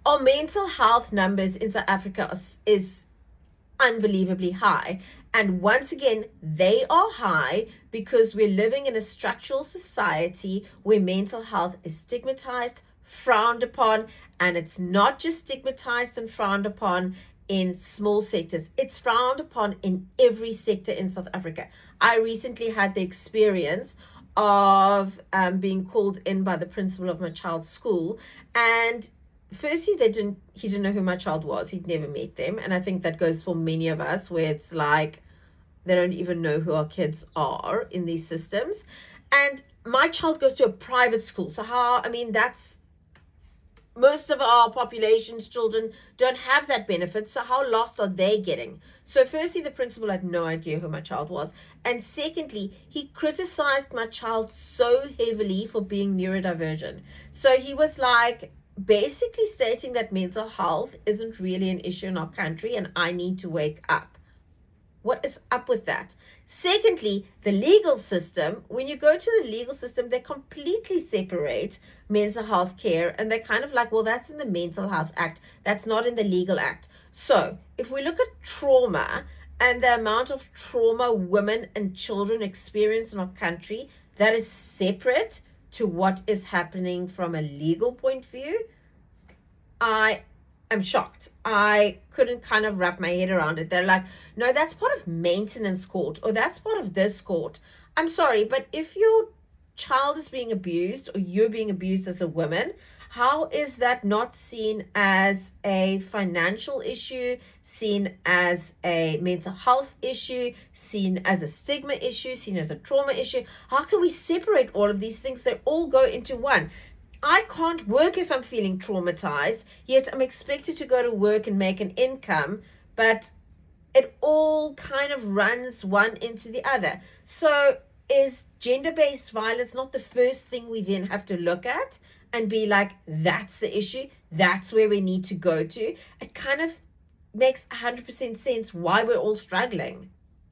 our mental health numbers in South Africa is unbelievably high. And once again, they are high because we're living in a structural society where mental health is stigmatized, frowned upon, and it's not just stigmatized and frowned upon in small sectors. It's frowned upon in every sector in South Africa. I recently had the experience of being called in by the principal of my child's school, and firstly he didn't know who my child was. He'd never met them, and I think that goes for many of us, where it's like they don't even know who our kids are in these systems. And my child goes to a private school, so that's most of our population's children don't have that benefit, so how lost are they getting? So firstly, the principal had no idea who my child was, and secondly, he criticized my child so heavily for being neurodivergent. So he was like basically stating that mental health isn't really an issue in our country and I need to wake up. What is up with that? Secondly, the legal system, when you go to the legal system, they completely separate mental health care, and they're kind of like, well, that's in the Mental Health Act. That's not in the Legal Act. So if we look at trauma and the amount of trauma women and children experience in our country, that is separate to what is happening from a legal point of view. I'm shocked. I couldn't kind of wrap my head around it. They're like, no, that's part of maintenance court, or that's part of this court. I'm sorry, but if your child is being abused or you're being abused as a woman, how is that not seen as a financial issue, seen as a mental health issue, seen as a stigma issue, seen as a trauma issue? How can we separate all of these things? They all go into one. I can't work if I'm feeling traumatized, yet I'm expected to go to work and make an income, but it all kind of runs one into the other. So is gender-based violence not the first thing we then have to look at and be like, that's the issue, that's where we need to go to? It kind of makes 100% sense why we're all struggling.